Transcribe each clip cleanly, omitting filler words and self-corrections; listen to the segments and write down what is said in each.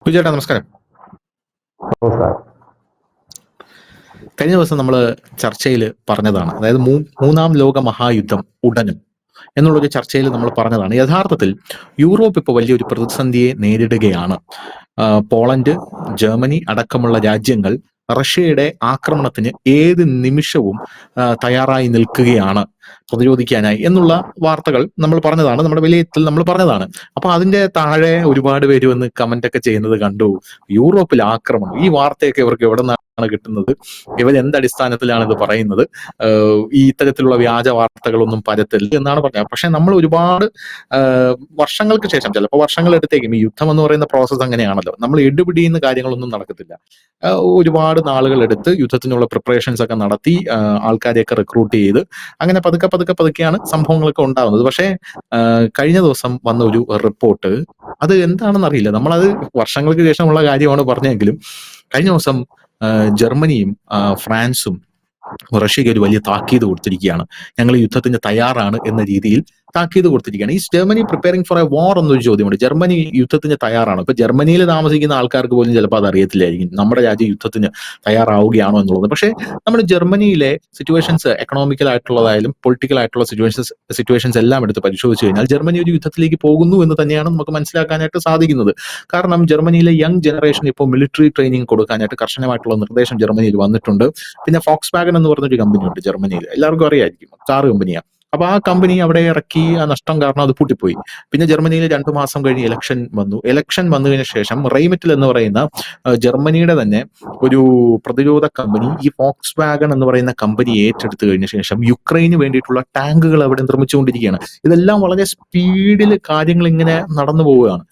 ചേട്ടാ നമസ്കാരം. നമസ്കാരം. കഴിഞ്ഞ ദിവസം നമ്മൾ ചർച്ചയിൽ പറഞ്ഞതാണ്, അതായത് മൂന്നാം ലോക മഹായുദ്ധം ഉടനും എന്നുള്ളൊരു ചർച്ചയിൽ നമ്മൾ പറഞ്ഞതാണ്. യഥാർത്ഥത്തിൽ യൂറോപ്പ് ഇപ്പോൾ വലിയൊരു പ്രതിസന്ധിയെ നേരിടുകയാണ്. പോളണ്ട്, ജർമ്മനി അടക്കമുള്ള രാജ്യങ്ങൾ റഷ്യയുടെ ആക്രമണത്തിന് ഏത് നിമിഷവും തയ്യാറായി നിൽക്കുകയാണ് പ്രതിരോധിക്കാനായി എന്നുള്ള വാർത്തകൾ നമ്മൾ പറഞ്ഞതാണ്, നമ്മുടെ വിലയിരുത്തൽ നമ്മൾ പറഞ്ഞതാണ്. അപ്പൊ അതിന്റെ താഴെ ഒരുപാട് പേര് വന്ന് കമന്റ് ഒക്കെ ചെയ്യുന്നത് കണ്ടു. യൂറോപ്പിൽ ആക്രമണം, ഈ വാർത്തയൊക്കെ ഇവർക്ക് എവിടെ നിന്നാണ് കിട്ടുന്നത്? ഇവർ എന്തടിസ്ഥാനത്തിലാണ് ഇത് പറയുന്നത്? ഈ ഇത്തരത്തിലുള്ള വ്യാജ വാർത്തകളൊന്നും പരത്തില്ല എന്നാണ് പറഞ്ഞത്. പക്ഷെ നമ്മൾ ഒരുപാട് വർഷങ്ങൾക്ക് ശേഷം, ചിലപ്പോൾ വർഷങ്ങളെടുത്തേക്കും, ഈ യുദ്ധം എന്ന് പറയുന്ന പ്രോസസ്സ് അങ്ങനെയാണല്ലോ, നമ്മൾ എടുപിടിയുന്ന കാര്യങ്ങളൊന്നും നടക്കത്തില്ല. ഒരുപാട് നാളുകൾ എടുത്ത് യുദ്ധത്തിനുള്ള പ്രിപ്പറേഷൻസ് ഒക്കെ നടത്തി ആൾക്കാരെയൊക്കെ റിക്രൂട്ട് ചെയ്ത് അങ്ങനെ പതുക്കെയാണ് സംഭവങ്ങളൊക്കെ ഉണ്ടാകുന്നത്. പക്ഷേ കഴിഞ്ഞ ദിവസം വന്ന ഒരു റിപ്പോർട്ട്, അത് എന്താണെന്ന് അറിയില്ല, നമ്മളത് വർഷങ്ങൾക്ക് ശേഷമുള്ള കാര്യമാണ് പറഞ്ഞെങ്കിലും കഴിഞ്ഞ ദിവസം ജർമ്മനിയും ഫ്രാൻസും റഷ്യക്ക് ഒരു വലിയ താക്കീത് കൊടുത്തിരിക്കുകയാണ്. ഞങ്ങൾ യുദ്ധത്തിന് തയ്യാറാണ് എന്ന രീതിയിൽ താക്കീത് കൊടുത്തിരിക്കുകയാണ്. ഈ Germany preparing for a war എന്നൊരു ചോദ്യമുണ്ട്. ജർമ്മനി യുദ്ധത്തിന് തയ്യാറാണോ? ഇപ്പൊ ജർമ്മനിയിൽ താമസിക്കുന്ന ആൾക്കാർക്ക് പോലും ചിലപ്പോൾ അത് അറിയത്തില്ലായിരിക്കും നമ്മുടെ രാജ്യം യുദ്ധത്തിന് തയ്യാറാവുകയാണോ എന്നുള്ളത്. പക്ഷേ നമ്മൾ ജർമ്മനിയിലെ സിറ്റുവേഷൻസ്, എക്കണോമിക്കൽ ആയിട്ടുള്ളതായാലും പൊളിറ്റിക്കൽ ആയിട്ടുള്ള സിറ്റുവേഷൻസ് എല്ലാം എടുത്ത് പരിശോധിച്ചു കഴിഞ്ഞാൽ ജർമ്മനി ഒരു യുദ്ധത്തിലേക്ക് പോകുന്നു എന്ന് തന്നെയാണ് നമുക്ക് മനസ്സിലാക്കാനായിട്ട് സാധിക്കുന്നത്. കാരണം ജർമ്മനിയിലെ യങ് ജനറേഷൻ ഇപ്പോൾ മിലിറ്ററി ട്രെയിനിങ് കൊടുക്കാനായിട്ട് കർശനമായിട്ടുള്ള നിർദ്ദേശം ജർമ്മനിയിൽ വന്നിട്ടുണ്ട്. പിന്നെ ഫോക്സ് വാഗൺ എന്ന് പറഞ്ഞൊരു കമ്പനിയുണ്ട് ജർമ്മനിയിൽ, എല്ലാവർക്കും അറിയായിരിക്കും, കാർ കമ്പനിയാണ്. അപ്പൊ ആ കമ്പനി അവിടെ ഇറക്കി, ആ നഷ്ടം കാരണം അത് പൂട്ടിപ്പോയി. പിന്നെ ജർമ്മനിയിൽ 2 മാസം കഴിഞ്ഞ് ഇലക്ഷൻ വന്നതിന് ശേഷം റെയ്മെറ്റൽ എന്ന് പറയുന്ന ജർമ്മനിയുടെ തന്നെ ഒരു പ്രതിരോധ കമ്പനി ഈ ഫോക്സ് വാഗൺ എന്ന് പറയുന്ന കമ്പനി ഏറ്റെടുത്തു കഴിഞ്ഞ ശേഷം യുക്രൈന് വേണ്ടിയിട്ടുള്ള ടാങ്കുകൾ അവിടെ നിർമ്മിച്ചുകൊണ്ടിരിക്കുകയാണ്. ഇതെല്ലാം വളരെ സ്പീഡിൽ കാര്യങ്ങൾ ഇങ്ങനെ നടന്നു പോവുകയാണ്.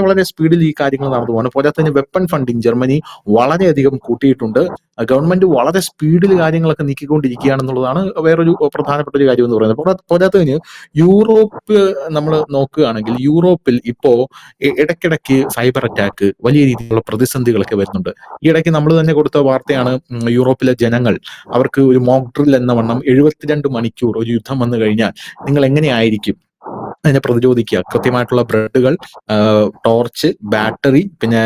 വളരെ സ്പീഡിൽ ഈ കാര്യങ്ങൾ നടന്നു പോവാണ്. പോരാത്തതിന് വെപ്പൺ ഫണ്ടിങ് ജർമ്മനി വളരെയധികം കൂട്ടിയിട്ടുണ്ട്. ഗവൺമെന്റ് വളരെ സ്പീഡിൽ കാര്യങ്ങളൊക്കെ നീക്കിക്കൊണ്ടിരിക്കുകയാണെന്നുള്ളതാണ് വേറൊരു പ്രധാനപ്പെട്ട ഒരു കാര്യം എന്ന് പറയുന്നത്. പോരാത്തതിന് യൂറോപ്പ് നമ്മൾ നോക്കുകയാണെങ്കിൽ, യൂറോപ്പിൽ ഇപ്പോ ഇടയ്ക്കിടയ്ക്ക് സൈബർ അറ്റാക്ക്, വലിയ രീതിയിലുള്ള പ്രതിസന്ധികളൊക്കെ വരുന്നുണ്ട്. ഈ ഇടയ്ക്ക് നമ്മൾ തന്നെ കൊടുത്ത വാർത്തയാണ്, യൂറോപ്പിലെ ജനങ്ങൾ അവർക്ക് ഒരു മോക്ക് ഡ്രിൽ എന്ന വണ്ണം 72 മണിക്കൂർ ഒരു യുദ്ധം വന്നു കഴിഞ്ഞാൽ നിങ്ങൾ എങ്ങനെയായിരിക്കും അതിനെ പ്രതിരോധിക്കുക, കൃത്യമായിട്ടുള്ള ബ്രെഡുകൾ, ടോർച്ച്, ബാറ്ററി, പിന്നെ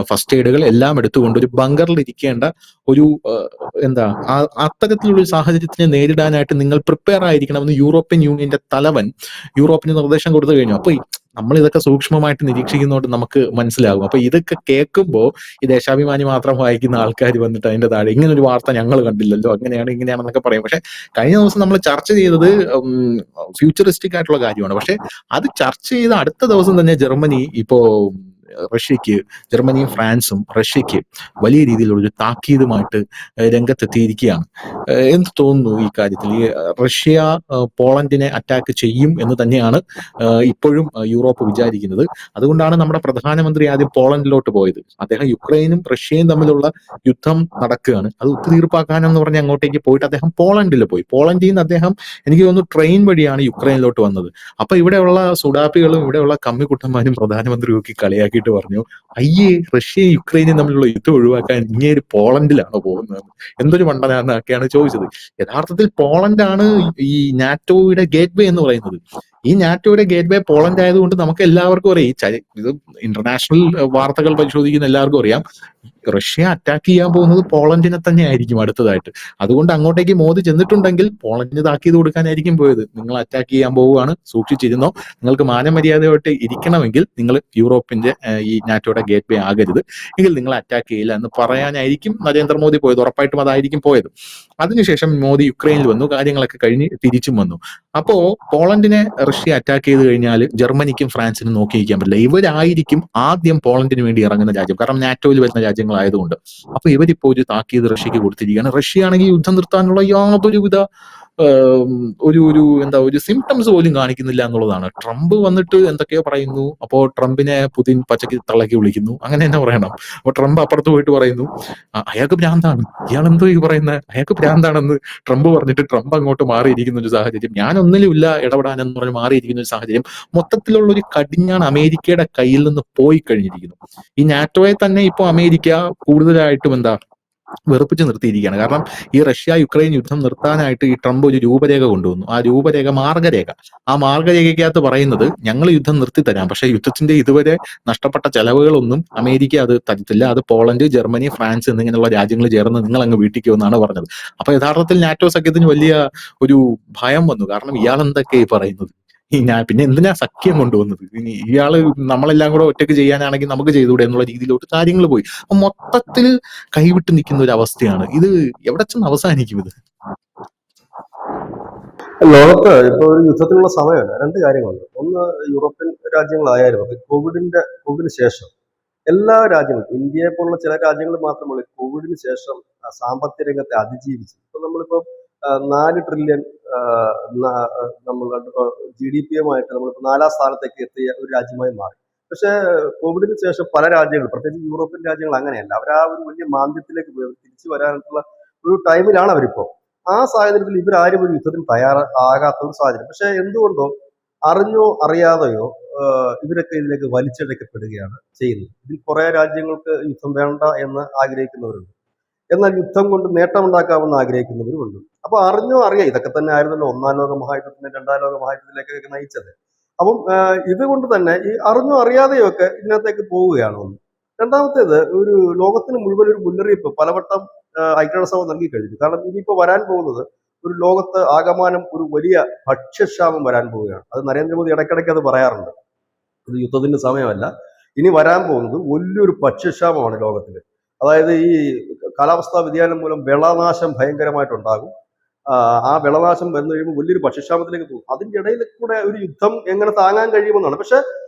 ഫസ്റ്റ് എയ്ഡുകൾ എല്ലാം എടുത്തുകൊണ്ട് ഒരു ബങ്കറിൽ ഇരിക്കേണ്ട ഒരു അത്തരത്തിലുള്ള ഒരു സാഹചര്യത്തിനെ നേരിടാനായിട്ട് നിങ്ങൾ പ്രിപ്പയർ ആയിരിക്കണമെന്ന് യൂറോപ്യൻ യൂണിയന്റെ തലവൻ യൂറോപ്പിന് നിർദ്ദേശം കൊടുത്തു കഴിഞ്ഞു. അപ്പൊ നമ്മൾ ഇതൊക്കെ സൂക്ഷ്മമായിട്ട് നിരീക്ഷിക്കുന്നതുകൊണ്ട് നമുക്ക് മനസ്സിലാകും. അപ്പൊ ഇതൊക്കെ കേൾക്കുമ്പോൾ ഈ ദേശാഭിമാനി മാത്രം വായിക്കുന്ന ആൾക്കാർ വന്നിട്ട് അതിന്റെ താഴെ ഇങ്ങനെ ഒരു വാർത്ത ഞങ്ങൾ കണ്ടില്ലല്ലോ, ഇങ്ങനെയാണെന്നൊക്കെ പറയും. പക്ഷെ കഴിഞ്ഞ ദിവസം നമ്മൾ ചർച്ച ചെയ്തത് ഫ്യൂച്ചറിസ്റ്റിക് ആയിട്ടുള്ള കാര്യമാണ്. പക്ഷെ അത് ചർച്ച ചെയ്ത അടുത്ത ദിവസം തന്നെ ജർമ്മനിയും ഫ്രാൻസും റഷ്യക്ക് വലിയ രീതിയിലുള്ള ഒരു താക്കീതുമായിട്ട് രംഗത്തെത്തിയിരിക്കുകയാണ്. എന്ത് തോന്നുന്നു ഈ കാര്യത്തിൽ? ഈ റഷ്യ പോളണ്ടിനെ അറ്റാക്ക് ചെയ്യും എന്ന് തന്നെയാണ് ഇപ്പോഴും യൂറോപ്പ് വിചാരിക്കുന്നത്. അതുകൊണ്ടാണ് നമ്മുടെ പ്രധാനമന്ത്രി ആദ്യം പോളണ്ടിലോട്ട് പോയത്. അദ്ദേഹം യുക്രൈനും റഷ്യയും തമ്മിലുള്ള യുദ്ധം നടക്കുകയാണ്, അത് ഒത്തുതീർപ്പാക്കാനെന്ന് പറഞ്ഞ് അങ്ങോട്ടേക്ക് പോയിട്ട് അദ്ദേഹം പോളണ്ടിൽ പോയി. പോളണ്ടിൽ നിന്ന് അദ്ദേഹം, എനിക്ക് തോന്നുന്നു, ട്രെയിൻ വഴിയാണ് യുക്രൈനിലോട്ട് വന്നത്. അപ്പൊ ഇവിടെയുള്ള സുഡാപ്പികളും ഇവിടെയുള്ള കമ്മിക്കുട്ടന്മാരും പ്രധാനമന്ത്രിയൊക്കെ കളിയാക്കിയിട്ട് പറഞ്ഞു, അയ്യേ, റഷ്യയും യുക്രൈനും തമ്മിലുള്ള യുദ്ധം ഒഴിവാക്കാൻ ഇങ്ങേര് പോളണ്ടിലാണോ പോകുന്നത്? എന്തൊരു മണ്ടനാന്നൊക്കെയാണ് ചോദിച്ചത്. യഥാർത്ഥത്തിൽ പോളണ്ടാണ് ഈ നാറ്റോയുടെ ഗേറ്റ് വേ എന്ന് പറയുന്നത്. ഈ നാറ്റോയുടെ ഗേറ്റ് വേ പോളണ്ട് ആയതുകൊണ്ട് നമുക്ക് എല്ലാവർക്കും അറിയാം, ഇത് ഇന്റർനാഷണൽ വാർത്തകൾ പരിശോധിക്കുന്ന എല്ലാവർക്കും അറിയാം, റഷ്യ അറ്റാക്ക് ചെയ്യാൻ പോകുന്നത് പോളണ്ടിനെ തന്നെ ആയിരിക്കും അടുത്തതായിട്ട്. അതുകൊണ്ട് അങ്ങോട്ടേക്ക് മോദി ചെന്നിട്ടുണ്ടെങ്കിൽ പോളണ്ടിന് താക്കീത് കൊടുക്കാനായിരിക്കും പോയത്. നിങ്ങൾ അറ്റാക്ക് ചെയ്യാൻ പോവുകയാണ്, സൂക്ഷിച്ചിരുന്നോ, നിങ്ങൾക്ക് മാനമര്യാദയായിട്ട് ഇരിക്കണമെങ്കിൽ നിങ്ങൾ യൂറോപ്പിന്റെ ഈ നാറ്റോയുടെ ഗേറ്റ് വേ ആകരുത്, എങ്കിൽ നിങ്ങൾ അറ്റാക്ക് ചെയ്യില്ല എന്ന് പറയാനായിരിക്കും നരേന്ദ്രമോദി പോയത്. ഉറപ്പായിട്ടും അതായിരിക്കും പോയത്. അതിനുശേഷം മോദി യുക്രൈനിൽ വന്നു, കാര്യങ്ങളൊക്കെ കഴിഞ്ഞ് തിരിച്ചും വന്നു. അപ്പോ പോളണ്ടിനെ റഷ്യ അറ്റാക്ക് ചെയ്ത് കഴിഞ്ഞാൽ ജർമ്മനിക്കും ഫ്രാൻസിനും നോക്കിയിരിക്കാൻ പറ്റില്ല. ഇവരായിരിക്കും ആദ്യം പോളണ്ടിന് വേണ്ടി ഇറങ്ങുന്ന രാജ്യം, കാരണം നാറ്റോയിൽ വരുന്ന രാജ്യങ്ങളായതുകൊണ്ട്. അപ്പൊ ഇവരിപ്പോ ഒരു താക്കീത് റഷ്യക്ക് കൊടുത്തിരിക്കുകയാണ്. റഷ്യ ആണെങ്കിൽ യുദ്ധം നിർത്താനുള്ള യാതൊരുവിധ ഒരു സിംറ്റംസ് പോലും കാണിക്കുന്നില്ല എന്നുള്ളതാണ്. ട്രംപ് വന്നിട്ട് എന്തൊക്കെയോ പറയുന്നു, അപ്പോ ട്രംപിനെ പുതിൻ പച്ചക്ക് തള്ളക്കി വിളിക്കുന്നു, അങ്ങനെ തന്നെ പറയണം. അപ്പൊ ട്രംപ് അപ്പുറത്ത് പോയിട്ട് പറയുന്നു, അയാൾക്ക് ഭ്രാന്താണ്, ഇയാളെന്തോ ഈ പറയുന്നത്, അയാൾക്ക് ഭ്രാന്താണെന്ന് ട്രംപ് പറഞ്ഞിട്ട് ട്രംപ് അങ്ങോട്ട് മാറിയിരിക്കുന്ന ഒരു സാഹചര്യം, ഞാനൊന്നിലും ഇല്ല ഇടപെടാനെന്ന് പറഞ്ഞ് മാറിയിരിക്കുന്ന ഒരു സാഹചര്യം. മൊത്തത്തിലുള്ള ഒരു കടിഞ്ഞാണ് അമേരിക്കയുടെ കയ്യിൽ നിന്ന് പോയി കഴിഞ്ഞിരിക്കുന്നു. ഈ നാറ്റോയെ തന്നെ ഇപ്പൊ അമേരിക്ക കൂടുതലായിട്ടും വെറുപ്പിച്ച് നിർത്തിയിരിക്കുകയാണ്. കാരണം ഈ റഷ്യ യുക്രൈൻ യുദ്ധം നിർത്താനായിട്ട് ഈ ട്രംപ് ഒരു രൂപരേഖ കൊണ്ടുവന്നു. ആ രൂപരേഖ മാർഗരേഖ. ആ മാർഗരേഖയ്ക്കകത്ത് പറയുന്നത് ഞങ്ങൾ യുദ്ധം നിർത്തിത്തരാം, പക്ഷേ യുദ്ധത്തിന്റെ ഇതുവരെ നഷ്ടപ്പെട്ട ചെലവുകളൊന്നും അമേരിക്ക അത് തരത്തില്ല. അത് പോളണ്ട്, ജർമ്മനി, ഫ്രാൻസ് എന്നിങ്ങനെയുള്ള രാജ്യങ്ങൾ ചേർന്ന് നിങ്ങൾ അങ്ങ് വീട്ടിക്കോ എന്നാണ് പറഞ്ഞത്. അപ്പൊ യഥാർത്ഥത്തിൽ നാറ്റോ സഖ്യത്തിന് വലിയ ഒരു ഭയം വന്നു. കാരണം ഇയാൾ എന്തൊക്കെയായി പറയുന്നത്? പിന്നെ എന്തിനാ സഖ്യം കൊണ്ടുവന്നത്? ഇനി ഇയാള് നമ്മളെല്ലാം കൂടെ ഒറ്റയ്ക്ക് ചെയ്യാനാണെങ്കിൽ നമുക്ക് ചെയ്തുകൂടെ എന്നുള്ള രീതിയിലോട്ട് കാര്യങ്ങൾ പോയി. അപ്പൊ മൊത്തത്തിൽ കൈവിട്ട് നിൽക്കുന്ന ഒരു അവസ്ഥയാണ്. ഇത് എവിടെ ചെന്ന് അവസാനിക്കും ഇത്? ലോകത്ത് ഇപ്പോൾ ഒരു യുദ്ധത്തിനുള്ള സമയമല്ല. രണ്ട് കാര്യങ്ങളുണ്ട്. ഒന്ന്, യൂറോപ്യൻ രാജ്യങ്ങളായാലും അത് കോവിഡിന് ശേഷം എല്ലാ രാജ്യങ്ങളും, ഇന്ത്യയെ പോലുള്ള ചില രാജ്യങ്ങൾ മാത്രമല്ല കോവിഡിന് ശേഷം സാമ്പത്തിക രംഗത്തെ അതിജീവിച്ചു. ഇപ്പൊ നമ്മളിപ്പോ 4 ട്രില്യൺ നമ്മൾ GDP-യുമായിട്ട് നമ്മളിപ്പോ 4ാം സ്ഥാനത്തേക്ക് എത്തിയ ഒരു രാജ്യമായി മാറി. പക്ഷെ കോവിഡിന് ശേഷം പല രാജ്യങ്ങളും, പ്രത്യേകിച്ച് യൂറോപ്യൻ രാജ്യങ്ങൾ അങ്ങനെയല്ല. അവർ ആ ഒരു വലിയ മാന്ദ്യത്തിലേക്ക് പോയി. തിരിച്ചു വരാനുള്ള ഒരു ടൈമിലാണ് അവരിപ്പോ. ആ സാഹചര്യത്തിൽ ഇവരാരും ഒരു യുദ്ധത്തിന് തയ്യാറാകാത്ത ഒരു സാഹചര്യം. പക്ഷെ എന്തുകൊണ്ടോ അറിഞ്ഞോ അറിയാതെയോ ഇവരൊക്കെ ഇതിലേക്ക് വലിച്ചിഴക്കപ്പെടുകയാണ് ചെയ്യുന്നത്. ഇതിൽ കുറെ രാജ്യങ്ങൾക്ക് യുദ്ധം വേണ്ട എന്ന് ആഗ്രഹിക്കുന്നവരുണ്ട്. എന്നാൽ യുദ്ധം കൊണ്ട് നേട്ടമുണ്ടാക്കാമെന്ന് ആഗ്രഹിക്കുന്നവരുമുണ്ട്. അപ്പൊ അറിഞ്ഞോ അറിയാം, ഇതൊക്കെ തന്നെ ആയിരുന്നല്ലോ 1ാം ലോക മഹായുദ്ധത്തിന് 2ാം ലോക മഹായുദ്ധത്തിലേക്കൊക്കെ നയിച്ചത്. അപ്പം ഇതുകൊണ്ട് തന്നെ ഈ അറിഞ്ഞോ അറിയാതെയോ ഒക്കെ ഇതിനകത്തേക്ക് പോവുകയാണ് ഒന്ന്. രണ്ടാമത്തേത്, ഒരു ലോകത്തിന് മുഴുവൻ ഒരു മുന്നറിയിപ്പ് പലവട്ടം ഐക്യരാഷ്ട്രസഭ നൽകി കഴിഞ്ഞു. കാരണം ഇനിയിപ്പോ വരാൻ പോകുന്നത് ഒരു ലോകത്ത് ആകമാനം ഒരു വലിയ ഭക്ഷ്യക്ഷാമം വരാൻ പോവുകയാണ്. അത് നരേന്ദ്രമോദി ഇടയ്ക്കിടയ്ക്ക് അത് പറയാറുണ്ട്. ഇത് യുദ്ധത്തിന്റെ സമയമല്ല, ഇനി വരാൻ പോകുന്നത് വലിയൊരു ഭക്ഷ്യക്ഷാമമാണ് ലോകത്തിൽ. അതായത് ഈ കാലാവസ്ഥാ വ്യതിയാനം മൂലം വിളനാശം ഭയങ്കരമായിട്ടുണ്ടാകും. ആ വിളനാശം വന്നു കഴിയുമ്പോൾ വലിയൊരു ഭക്ഷ്യക്ഷാമത്തിലേക്ക് പോകും. അതിന്റെ ഇടയിൽ കൂടെ ഒരു യുദ്ധം എങ്ങനെ താങ്ങാൻ കഴിയുമെന്നാണ്. പക്ഷെ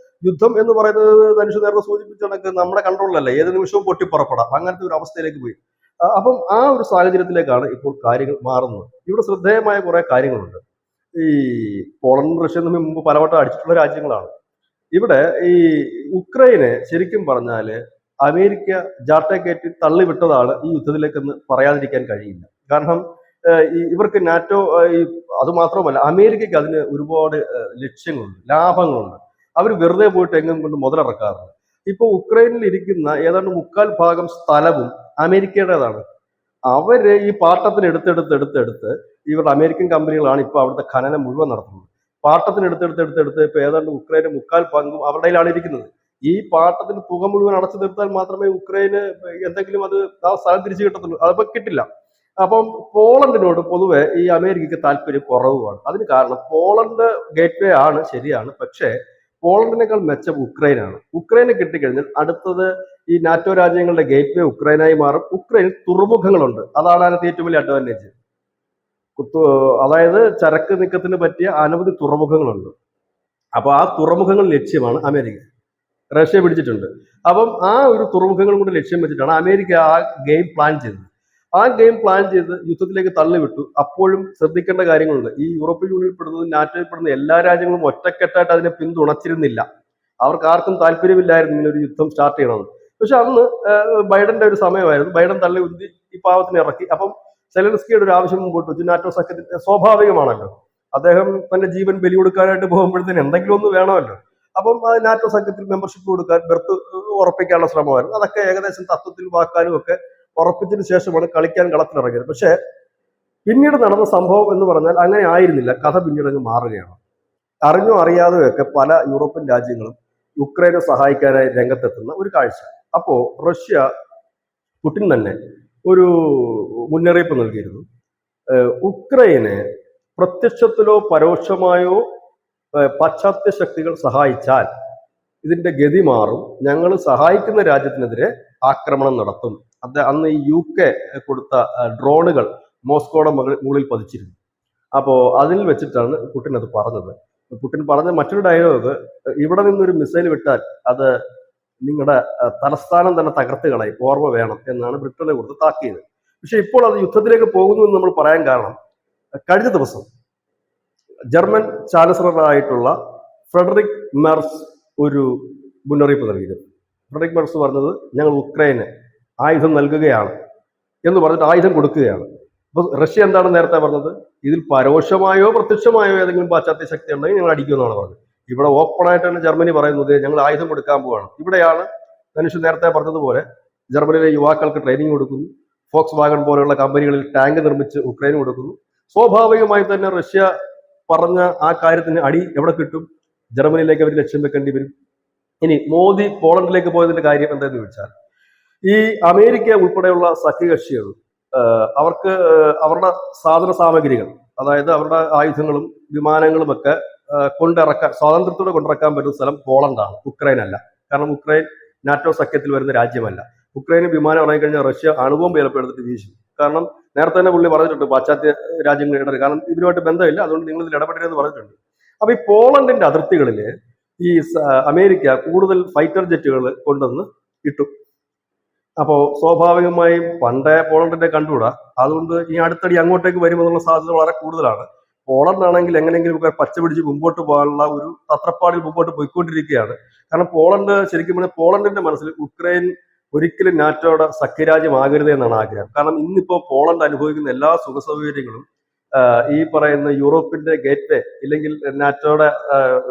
യുദ്ധം എന്ന് പറയുന്നത് ധനുഷ് നേരത്തെ സൂചിപ്പിച്ച കണക്ക് നമ്മുടെ കൺട്രോളിലല്ല, ഏത് നിമിഷവും പൊട്ടിപ്പുറപ്പെടാം. അങ്ങനത്തെ ഒരു അവസ്ഥയിലേക്ക് പോയി. അപ്പം ആ ഒരു സാഹചര്യത്തിലേക്കാണ് ഇപ്പോൾ കാര്യങ്ങൾ മാറുന്നത്. ഇവിടെ ശ്രദ്ധേയമായ കുറെ കാര്യങ്ങളുണ്ട്. ഈ പോളണ്ട്, റഷ്യ തമ്മിൽ മുമ്പ് പലവട്ടം അടിച്ചിട്ടുള്ള രാജ്യങ്ങളാണ്. ഇവിടെ ഈ ഉക്രൈനെ ശരിക്കും പറഞ്ഞാല് അമേരിക്ക ജാട്ടേക്കയറ്റി തള്ളിവിട്ടതാണ് ഈ യുദ്ധത്തിലേക്കെന്ന് പറയാതിരിക്കാൻ കഴിയില്ല. കാരണം ഇവർക്ക് നാറ്റോ, അത് മാത്രമല്ല അമേരിക്കയ്ക്ക് അതിന് ഒരുപാട് ലക്ഷ്യങ്ങളുണ്ട്, ലാഭങ്ങളുണ്ട്. അവർ വെറുതെ പോയിട്ട് എങ്ങും കൊണ്ട് മുതലിറക്കാറുണ്ട്. ഇപ്പൊ ഉക്രൈനിൽ ഇരിക്കുന്ന ഏതാണ്ട് 1/4 സ്ഥലവും അമേരിക്കയുടേതാണ്. അവര് ഈ പാട്ടത്തിന് എടുത്തെടുത്ത് ഇവരുടെ അമേരിക്കൻ കമ്പനികളാണ് ഇപ്പൊ അവിടുത്തെ ഖനനം മുഴുവൻ നടത്തുന്നത്. പാട്ടത്തിന് എടുത്തെടുത്ത് ഇപ്പൊ ഏതാണ്ട് ഉക്രൈന്റെ 1/4 അവരുടെയിലാണ് ഇരിക്കുന്നത്. ഈ പാട്ടത്തിന് തുക മുഴുവൻ അടച്ചു തീർത്താൽ മാത്രമേ ഉക്രൈന് എന്തെങ്കിലും അത് ആ സ്ഥലം തിരിച്ചു കിട്ടത്തുള്ളൂ. അതിപ്പോ കിട്ടില്ല. അപ്പം പോളണ്ടിനോട് പൊതുവെ ഈ അമേരിക്കയ്ക്ക് താല്പര്യം കുറവുമാണ്. അതിന് കാരണം പോളണ്ട് ഗേറ്റ്വേ ആണ്, ശരിയാണ്. പക്ഷേ പോളണ്ടിനേക്കാൾ മെച്ചം ഉക്രൈനാണ്. ഉക്രൈനെ കിട്ടിക്കഴിഞ്ഞാൽ അടുത്തത് ഈ നാറ്റോ രാജ്യങ്ങളുടെ ഗേറ്റ്വേ ഉക്രൈനായി മാറും. ഉക്രൈനിൽ തുറമുഖങ്ങളുണ്ട്, അതാണ് അതിനകത്ത് ഏറ്റവും വലിയ അഡ്വാൻറ്റേജ്. അതായത് ചരക്ക് നീക്കത്തിന് പറ്റിയ അനവധി തുറമുഖങ്ങളുണ്ട്. അപ്പൊ ആ തുറമുഖങ്ങൾ ലക്ഷ്യമാണ് അമേരിക്ക. റഷ്യ പിടിച്ചിട്ടുണ്ട്. അപ്പം ആ ഒരു തുറമുഖങ്ങളും കൂടെ ലക്ഷ്യം വെച്ചിട്ടാണ് അമേരിക്ക ആ ഗെയിം പ്ലാൻ ചെയ്തത്. ആ ഗെയിം പ്ലാൻ ചെയ്ത് യുദ്ധത്തിലേക്ക് തള്ളിവിട്ടു. അപ്പോഴും ശ്രദ്ധിക്കേണ്ട കാര്യങ്ങളുണ്ട്. ഈ യൂറോപ്യൻ യൂണിയനിൽ പെടുന്നതും നാറ്റോയിൽ പെടുന്ന എല്ലാ രാജ്യങ്ങളും ഒറ്റക്കെട്ടായിട്ട് അതിനെ പിന്തുണച്ചിരുന്നില്ല. അവർക്ക് ആർക്കും താല്പര്യമില്ലായിരുന്നു ഇങ്ങനെ ഒരു യുദ്ധം സ്റ്റാർട്ട് ചെയ്യണമെന്ന്. പക്ഷെ അന്ന് ബൈഡന്റെ ഒരു സമയമായിരുന്നു. ബൈഡൻ തള്ളി ഉന്തി ഈ പാവത്തിന് ഇറക്കി. അപ്പം സെലൻസ്കിയുടെ ഒരു ആവശ്യം മുമ്പോട്ട് വെച്ചു. നാറ്റോ സഖ്യത്തിന്റെ സ്വാഭാവികമാണല്ലോ, അദ്ദേഹം തന്റെ ജീവൻ ബലി കൊടുക്കാനായിട്ട് പോകുമ്പോഴത്തേന് എന്തെങ്കിലും ഒന്ന് വേണമല്ലോ. അപ്പം നാറ്റോ സഖ്യത്തിൽ മെമ്പർഷിപ്പ് കൊടുക്കാൻ, ബെർത്ത് ഉറപ്പിക്കാനുള്ള ശ്രമമായിരുന്നു. അതൊക്കെ ഏകദേശം തത്വത്തിൽ വാക്കാനും ഒക്കെ ഉറപ്പിച്ചതിന് ശേഷമാണ് കളിക്കാൻ കളത്തിലിറങ്ങിയത്. പക്ഷെ പിന്നീട് നടന്ന സംഭവം എന്ന് പറഞ്ഞാൽ അങ്ങനെ ആയിരുന്നില്ല. കഥ പിന്നീട് അങ്ങ് മാറുകയാണ്. അറിഞ്ഞോ അറിയാതെയോ ഒക്കെ പല യൂറോപ്യൻ രാജ്യങ്ങളും യുക്രൈനെ സഹായിക്കാനായി രംഗത്തെത്തുന്ന ഒരു കാഴ്ച. അപ്പോ റഷ്യ, പുടിൻ തന്നെ ഒരു മുന്നറിയിപ്പ് നൽകിയിരുന്നു. ഉക്രൈനെ പ്രത്യക്ഷത്തിലോ പരോക്ഷമായോ പാശ്ചാത്യ ശക്തികൾ സഹായിച്ചാൽ ഇതിന്റെ ഗതി മാറും, ഞങ്ങൾ സഹായിക്കുന്ന രാജ്യത്തിനെതിരെ ആക്രമണം നടത്തും. അന്ന് ഈ UK കൊടുത്ത ഡ്രോണുകൾ മോസ്കോയുടെ മുകളിൽ പതിച്ചിരുന്നു. അപ്പോ അതിൽ വെച്ചിട്ടാണ് പുടിൻ അത് പറഞ്ഞത്. പുടിൻ പറഞ്ഞ മറ്റൊരു ഡയലോഗ്, ഇവിടെ നിന്നൊരു മിസൈൽ വിട്ടാൽ അത് നിങ്ങളുടെ തലസ്ഥാനം തന്നെ തകർത്ത് കളയും, ഓർമ്മ വേണം എന്നാണ് ബ്രിട്ടനെ കൊടുത്ത് താക്കീത്. പക്ഷെ ഇപ്പോൾ അത് യുദ്ധത്തിലേക്ക് പോകുന്നു എന്ന് നമ്മൾ പറയാൻ കാരണം, കഴിഞ്ഞ ദിവസം ജർമ്മൻ ചാൻസലറായിട്ടുള്ള ഫ്രെഡറിക് മെർസ് ഒരു മുന്നറിയിപ്പ് നൽകിയിരുന്നു. ഫ്രെഡറിക് മെർസ് പറഞ്ഞത്, ഞങ്ങൾ ഉക്രൈന് ആയുധം നൽകുകയാണ് എന്ന് പറഞ്ഞിട്ട് ആയുധം കൊടുക്കുകയാണ്. അപ്പൊ റഷ്യ എന്താണ് നേരത്തെ പറഞ്ഞത്? ഇതിൽ പരോക്ഷമായോ പ്രത്യക്ഷമായോ ഏതെങ്കിലും പാശ്ചാത്യ ശക്തി ഉണ്ടെങ്കിൽ ഞങ്ങൾ അടിക്കുമെന്നാണ് പറഞ്ഞത്. ഇവിടെ ഓപ്പണായിട്ടാണ് ജർമ്മനി പറയുന്നത്, ഞങ്ങൾ ആയുധം കൊടുക്കാൻ പോവാണ്. ഇവിടെയാണ് ധനുഷ് നേരത്തെ പറഞ്ഞതുപോലെ ജർമ്മനിയിലെ യുവാക്കൾക്ക് ട്രെയിനിങ് കൊടുക്കുന്നു, ഫോക്സ് വാഗൺ പോലെയുള്ള കമ്പനികളിൽ ടാങ്ക് നിർമ്മിച്ച് ഉക്രൈന് കൊടുക്കുന്നു. സ്വാഭാവികമായി തന്നെ റഷ്യ പറഞ്ഞ ആ കാര്യത്തിന് അടി എവിടെ കിട്ടും? ജർമ്മനിയിലേക്ക് അവർ ലക്ഷ്യം വെക്കേണ്ടി വരും. ഇനി മോദി പോളണ്ടിലേക്ക് പോയതിന്റെ കാര്യം എന്താണെന്ന് ചോദിച്ചാൽ, ഈ അമേരിക്ക ഉൾപ്പെടെയുള്ള സഖ്യകക്ഷികൾ അവർക്ക് അവരുടെ സാധന സാമഗ്രികൾ, അതായത് അവരുടെ ആയുധങ്ങളും വിമാനങ്ങളും ഒക്കെ കൊണ്ടിറക്കാൻ, സ്വാതന്ത്ര്യത്തോടെ കൊണ്ടിറക്കാൻ പറ്റുന്ന സ്ഥലം പോളണ്ടാണ്, ഉക്രൈൻ അല്ല. കാരണം ഉക്രൈൻ നാറ്റോ സഖ്യത്തിൽ വരുന്ന രാജ്യമല്ല. ഉക്രൈന് വിമാനം ഇറങ്ങിക്കഴിഞ്ഞാൽ റഷ്യ അണുബോംബ് ചിലപ്പോൾ എടുത്തിട്ട് വീശും. കാരണം നേരത്തെ തന്നെ പുള്ളി പറഞ്ഞിട്ടുണ്ട് പാശ്ചാത്യ രാജ്യങ്ങൾ ഇടപെടും, കാരണം ഇവരുമായിട്ട് ബന്ധമില്ല, അതുകൊണ്ട് നിങ്ങൾ ഇതിൽ ഇടപെടരുതെന്ന് പറഞ്ഞിട്ടുണ്ട്. അപ്പൊ ഈ പോളണ്ടിന്റെ അതിർത്തികളിൽ ഈ അമേരിക്ക കൂടുതൽ ഫൈറ്റർ ജെറ്റുകൾ കൊണ്ടുവന്ന് ഇട്ടു. അപ്പോ സ്വാഭാവികമായും പണ്ടേ പോളണ്ടിന്റെ കണ്ടുകൂടാ, അതുകൊണ്ട് ഈ അടുത്തടി അങ്ങോട്ടേക്ക് വരുമെന്നുള്ള സാധ്യത വളരെ കൂടുതലാണ്. പോളണ്ട് ആണെങ്കിൽ എങ്ങനെയെങ്കിലും പച്ച പിടിച്ച് മുമ്പോട്ട് പോകാനുള്ള ഒരു തത്രപ്പാടിൽ മുമ്പോട്ട് പോയിക്കൊണ്ടിരിക്കുകയാണ്. കാരണം പോളണ്ട് ശരിക്കും പറഞ്ഞാൽ പോളണ്ടിന്റെ മനസ്സിൽ ഉക്രൈൻ ഒരിക്കലും നാറ്റോയുടെ സഖ്യരാജ്യമാകരുത് എന്നാണ് ആഗ്രഹം. കാരണം ഇന്നിപ്പോ പോളണ്ട് അനുഭവിക്കുന്ന എല്ലാ സുഖ സൗകര്യങ്ങളും ഈ പറയുന്ന യൂറോപ്പിന്റെ ഗേറ്റ്വേ ഇല്ലെങ്കിൽ നാറ്റോയുടെ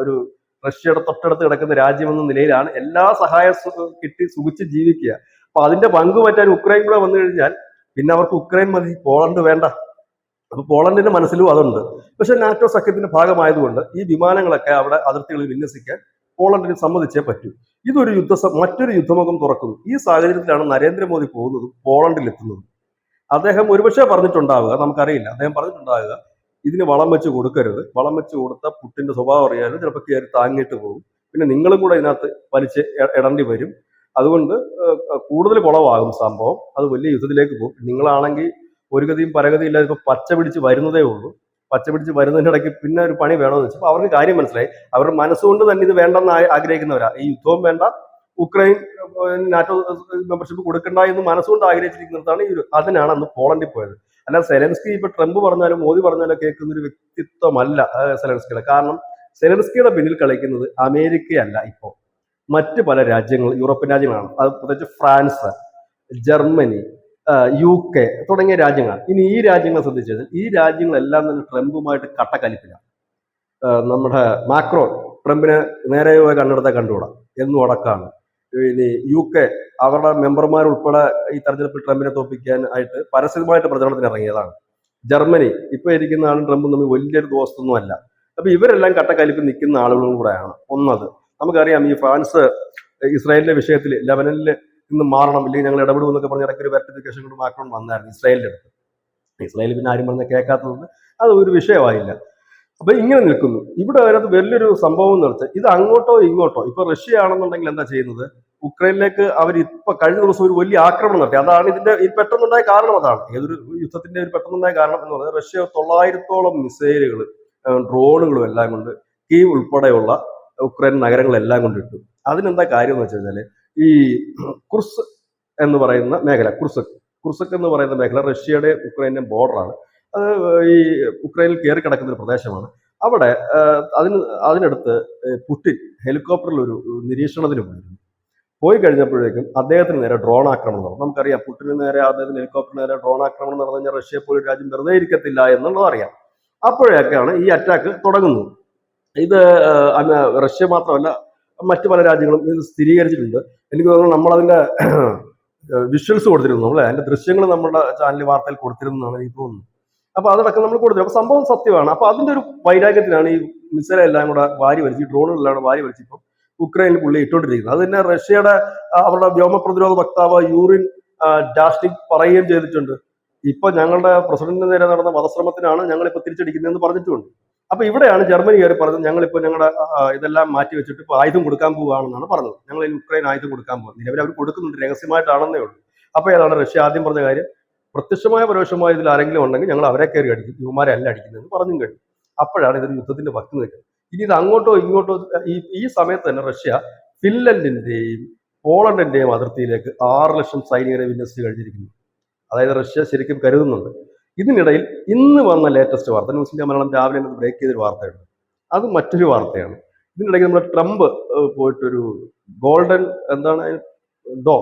ഒരു റഷ്യയുടെ തൊട്ടടുത്ത് കിടക്കുന്ന രാജ്യമെന്ന നിലയിലാണ് എല്ലാ സഹായം കിട്ടി സുഖിച്ച് ജീവിക്കുക. അപ്പൊ അതിന്റെ പങ്ക് പറ്റാൻ ഉക്രൈൻ കൂടെ വന്നു കഴിഞ്ഞാൽ പിന്നെ അവർക്ക് ഉക്രൈൻ മതി, പോളണ്ട് വേണ്ട. അപ്പൊ പോളണ്ടിന്റെ മനസ്സിലും അതുണ്ട്. പക്ഷെ നാറ്റോ സഖ്യത്തിന്റെ ഭാഗമായതുകൊണ്ട് ഈ വിമാനങ്ങളൊക്കെ അവിടെ അതിർത്തികളിൽ വിന്യസിക്കാൻ പോളണ്ടിന് സമ്മതിച്ചേ പറ്റൂ. ഇതൊരു മറ്റൊരു യുദ്ധമുഖം തുറക്കുന്നു. ഈ സാഹചര്യത്തിലാണ് നരേന്ദ്രമോദി പോകുന്നതും പോളണ്ടിൽ എത്തുന്നതും. അദ്ദേഹം ഒരുപക്ഷെ പറഞ്ഞിട്ടുണ്ടാവുക, നമുക്കറിയില്ല, അദ്ദേഹം പറഞ്ഞിട്ടുണ്ടാവുക ഇതിന് വളം വെച്ച് കൊടുക്കരുത്, വളം വെച്ച് കൊടുത്ത പുട്ടിന്റെ സ്വഭാവം അറിയാനും ചിലപ്പോൾ കയറി താങ്ങിയിട്ട് പോകും, പിന്നെ നിങ്ങളും കൂടെ ഇതിനകത്ത് വലിച്ച് ഇടേണ്ടി വരും, അതുകൊണ്ട് കൂടുതൽ കുളവാകും സംഭവം, അത് വലിയ യുദ്ധത്തിലേക്ക് പോകും. നിങ്ങളാണെങ്കിൽ ഒരു ഗതിയും പരഗതിയും ഇല്ലാതെ ഇപ്പൊ പച്ച പിടിച്ച് വരുന്നതേ ഉള്ളൂ. പച്ച പിടിച്ച് വരുന്നതിന്റെ ഇടയ്ക്ക് പിന്നെ ഒരു പണി വേണമെന്ന് വെച്ചപ്പോൾ അവർക്ക് കാര്യം മനസ്സിലായി. അവരുടെ മനസ്സുകൊണ്ട് തന്നെ ഇത് വേണ്ടെന്ന് ആഗ്രഹിക്കുന്നവരാ. ഈ യുദ്ധവും വേണ്ട, ഉക്രൈൻ നാറ്റോ മെമ്പർഷിപ്പ് കൊടുക്കണ്ട എന്ന് മനസ്സുകൊണ്ട് ആഗ്രഹിച്ചിരിക്കുന്നിടത്താണ് അതിനാണ് അന്ന് പോളണ്ടിൽ പോയത്. അല്ല സെലൻസ്കി ഇപ്പൊ ട്രംപ് പറഞ്ഞാലും മോദി പറഞ്ഞാലും കേൾക്കുന്ന ഒരു വ്യക്തിത്വമല്ല സെലൻസ്കിയുടെ. കാരണം സെലൻസ്കിയുടെ പിന്നിൽ കളിക്കുന്നത് അമേരിക്കയല്ല, ഇപ്പോൾ മറ്റ് പല രാജ്യങ്ങൾ, യൂറോപ്യൻ രാജ്യങ്ങളാണ്. അത് പ്രത്യേകിച്ച് ഫ്രാൻസ്, ജർമ്മനി, UK തുടങ്ങിയ രാജ്യങ്ങളാണ്. ഇനി ഈ രാജ്യങ്ങളെ ശ്രദ്ധിച്ചത്, ഈ രാജ്യങ്ങളെല്ലാം തന്നെ ട്രംപുമായിട്ട് കട്ടക്കലിപ്പിലാണ്. നമ്മുടെ മാക്രോൺ ട്രംപിനെ നേരെ കണ്ണെടുത്ത കണ്ടുകൂടാ എന്നും അടക്കാണ്. ഇനി UK അവരുടെ മെമ്പർമാർ ഉൾപ്പെടെ ഈ തെരഞ്ഞെടുപ്പിൽ ട്രംപിനെ തോൽപ്പിക്കാൻ ആയിട്ട് പരസ്യമായിട്ട് പ്രചരണത്തിന് ഇറങ്ങിയതാണ്. ജർമ്മനി ഇപ്പൊ ഇരിക്കുന്ന ആളും ട്രംപും തമ്മിൽ വലിയൊരു ദോസ്തൊന്നും അല്ല. അപ്പൊ ഇവരെല്ലാം കട്ടക്കലിപ്പിൽ നിൽക്കുന്ന ആളുകളും കൂടെയാണ്. ഒന്നത് നമുക്കറിയാം, ഈ ഫ്രാൻസ് ഇസ്രായേലിന്റെ വിഷയത്തിൽ ലെബനനിൽ നിന്ന് മാറണം, ഇല്ലെങ്കിൽ ഞങ്ങൾ ഇടപെടും എന്നൊക്കെ പറഞ്ഞ ഇടയ്ക്ക് ഒരു വെർട്ടിഫിക്കേഷൻ കൊണ്ട് മാക്രോൺ വന്നായിരുന്നു ഇസ്രായേലിന്റെ അടുത്ത്. ഇസ്രായേൽ പിന്നെ ആരും പറഞ്ഞ കേൾക്കാത്തതുകൊണ്ട് അത് ഒരു വിഷയമായില്ല. അപ്പൊ ഇങ്ങനെ നിൽക്കുന്നു. ഇവിടെ അതിനകത്ത് വലിയൊരു സംഭവം എന്ന് വെച്ചാൽ ഇത് അങ്ങോട്ടോ ഇങ്ങോട്ടോ, ഇപ്പൊ റഷ്യ ആണെന്നുണ്ടെങ്കിൽ എന്താ ചെയ്യുന്നത്, ഉക്രൈനിലേക്ക് അവർ ഇപ്പൊ കഴിഞ്ഞ ദിവസം ഒരു വലിയ ആക്രമണം നടത്തി. അതാണ് ഇതിന്റെ ഈ പെട്ടെന്നുണ്ടായ കാരണം. അതാണ് ഏതൊരു യുദ്ധത്തിന്റെ ഒരു പെട്ടെന്നുണ്ടായ കാരണം എന്ന് പറയുന്നത്, റഷ്യ 900ഓളം മിസൈലുകൾ ഡ്രോണുകളും എല്ലാം കൊണ്ട് കീവ് ഉൾപ്പെടെയുള്ള ഉക്രൈൻ നഗരങ്ങളെല്ലാം കൊണ്ട് ഇട്ടു. അതിനെന്താ കാര്യം എന്ന് വെച്ച് കഴിഞ്ഞാല്, ഈ കുർസ് എന്ന് പറയുന്ന മേഖല, കുർസക് എന്ന് പറയുന്ന മേഖല റഷ്യയുടെ ഉക്രൈൻ്റെ ബോർഡറാണ്. അത് ഈ ഉക്രൈനിൽ കയറി കിടക്കുന്ന ഒരു പ്രദേശമാണ്. അവിടെ അതിനടുത്ത് പുടിൻ ഹെലികോപ്റ്ററിൽ ഒരു നിരീക്ഷണത്തിന് പോയി കഴിഞ്ഞപ്പോഴേക്കും അദ്ദേഹത്തിന് നേരെ ഡ്രോൺ ആക്രമണം നടന്നു. നമുക്കറിയാം, പുടിന് നേരെ അദ്ദേഹത്തിന് ഹെലികോപ്റ്ററിന് നേരെ ഡ്രോൺ ആക്രമണം നടന്നു കഴിഞ്ഞാൽ റഷ്യ പോലും രാജ്യം വെറുതെ ഇരിക്കത്തില്ല എന്നുള്ളത് അറിയാം. അപ്പോഴൊക്കെയാണ് ഈ അറ്റാക്ക് തുടങ്ങുന്നത്. ഇത് റഷ്യ മാത്രമല്ല, മറ്റു പല രാജ്യങ്ങളും ഇത് സ്ഥിരീകരിച്ചിട്ടുണ്ട്. എനിക്ക് തോന്നുന്നു നമ്മളതിന്റെ വിഷ്വൽസ് കൊടുത്തിരുന്നു, നമ്മളെ അതിന്റെ ദൃശ്യങ്ങൾ നമ്മുടെ ചാനൽ വാർത്തയിൽ കൊടുത്തിരുന്നതാണ് എനിക്ക് തോന്നുന്നു. അപ്പൊ അതടക്കം നമ്മൾ കൊടുത്തിരുന്നു. അപ്പൊ സംഭവം സത്യമാണ്. അപ്പൊ അതിന്റെ ഒരു വൈരാഗ്യത്തിലാണ് ഈ മിസൈൽ എല്ലാം കൂടെ വാരി വലിച്ച്, ഈ ഡ്രോണുകളെല്ലാം വാരി വലിച്ചിപ്പം ഉക്രൈനിൽ പുള്ളി ഇട്ടുകൊണ്ടിരിക്കുന്നത്. അത് തന്നെ റഷ്യയുടെ അവരുടെ വ്യോമ പ്രതിരോധ വക്താവ് യൂറിൻ ഡാസ്റ്റിക് പറയുകയും ചെയ്തിട്ടുണ്ട്. ഇപ്പൊ ഞങ്ങളുടെ പ്രസിഡന്റിന് നേരെ നടന്ന വധശ്രമത്തിനാണ് ഞങ്ങളിപ്പോ തിരിച്ചടിക്കുന്നതെന്ന് പറഞ്ഞിട്ടുണ്ട്. അപ്പൊ ഇവിടെയാണ് ജർമ്മനി കയറി പറഞ്ഞത്, ഞങ്ങളിപ്പോ ഞങ്ങളുടെ ഇതെല്ലാം മാറ്റി വെച്ചിട്ട് ഇപ്പൊ ആയുധം കൊടുക്കാൻ പോവുകയാണെന്നാണ് പറഞ്ഞത്. ഞങ്ങൾ ഉക്രൈൻ ആയുധം കൊടുക്കാൻ പോകും. നിലവിൽ അവർ കൊടുക്കുന്നുണ്ട്, രഹസ്യമായിട്ടാണെന്നേ ഉള്ളൂ. അപ്പൊ ഏതാണ് റഷ്യ ആദ്യം പറഞ്ഞ കാര്യം, പ്രത്യക്ഷമായ പരോക്ഷമായ ഇതിൽ ആരെങ്കിലും ഉണ്ടെങ്കിൽ ഞങ്ങൾ അവരെ കയറി അടിക്കും, യുവമാരെ അല്ല അടിക്കുന്നതെന്ന് പറഞ്ഞും കഴിഞ്ഞു. അപ്പോഴാണ് ഇതൊരു യുദ്ധത്തിന്റെ ഭക്തി നിൽക്കുന്നത്. ഇനി ഇത് അങ്ങോട്ടോ ഇങ്ങോട്ടോ ഈ സമയത്ത് തന്നെ റഷ്യ ഫിൻലൻഡിന്റെയും പോളണ്ടിന്റെയും അതിർത്തിയിലേക്ക് 6 ലക്ഷം സൈനികരെ വിന്യസിച്ച് കഴിഞ്ഞിരിക്കുന്നു. അതായത് റഷ്യ ശരിക്കും കരുതുന്നുണ്ട്. ഇതിനിടയിൽ ഇന്ന് വന്ന ലേറ്റസ്റ്റ് വാർത്ത, ന്യൂസ് ഇന്ത്യ മലയാളം രാവിലെ ബ്രേക്ക് ചെയ്തൊരു വാർത്തയുണ്ട്. അത് മറ്റൊരു വാർത്തയാണ്. ഇതിനിടയ്ക്ക് നമ്മുടെ ട്രംപ് പോയിട്ടൊരു ഗോൾഡൻ ഡോ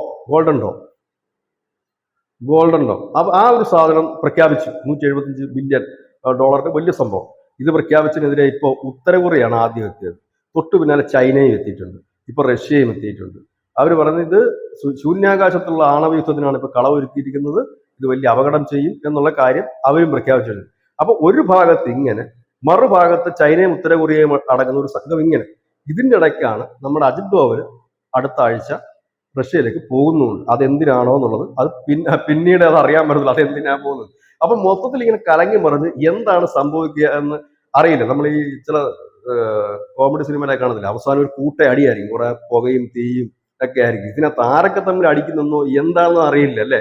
ആ ഒരു സാധനം പ്രഖ്യാപിച്ചു. $175 ബില്യൺ വലിയ സംഭവം. ഇത് പ്രഖ്യാപിച്ചതിനെതിരെ ഇപ്പോൾ ഉത്തര കൊറിയയാണ് ആദ്യം എത്തിയത്. തൊട്ടു പിന്നാലെ ചൈനയും എത്തിയിട്ടുണ്ട്, ഇപ്പൊ റഷ്യയും എത്തിയിട്ടുണ്ട്. അവർ പറയുന്നത് ഇത് ശൂന്യാകാശത്തുള്ള ആണവ യുദ്ധത്തിനാണ് ഇപ്പൊ കളവൊരുക്കിയിരിക്കുന്നത്. ഇത് വലിയ അപകടം ചെയ്യും എന്നുള്ള കാര്യം അവരും പ്രഖ്യാപിച്ചിട്ടുണ്ട്. അപ്പൊ ഒരു ഭാഗത്ത് ഇങ്ങനെ, മറുഭാഗത്ത് ചൈനയും ഉത്തര കൊറിയയും അടങ്ങുന്ന ഒരു സംഘം ഇങ്ങനെ. ഇതിന്റെ ഇടയ്ക്കാണ് നമ്മുടെ അജിത് ഡോവൽ അടുത്ത ആഴ്ച റഷ്യയിലേക്ക് പോകുന്നുണ്ട്. അതെന്തിനാണോ എന്നുള്ളത് അത് പിന്നീട് അത് അറിയാൻ പറ്റത്തില്ല, അതെന്തിനാ പോകുന്നത്. അപ്പൊ മൊത്തത്തിൽ ഇങ്ങനെ കലങ്ങി മറിഞ്ഞ് എന്താണ് സംഭവിക്കുക എന്ന് അറിയില്ല. നമ്മൾ ഈ ചില കോമഡി സിനിമയിലൊക്കെ കാണുന്നില്ല, അവസാനം ഒരു കൂട്ട അടിയായിരിക്കും, കുറെ പുകയും തീയും ഒക്കെ ആയിരിക്കും. ഇതിനകത്ത് ആരൊക്കെ തമ്മിൽ അടിക്കുന്നോ എന്താണെന്ന് അറിയില്ല അല്ലെ.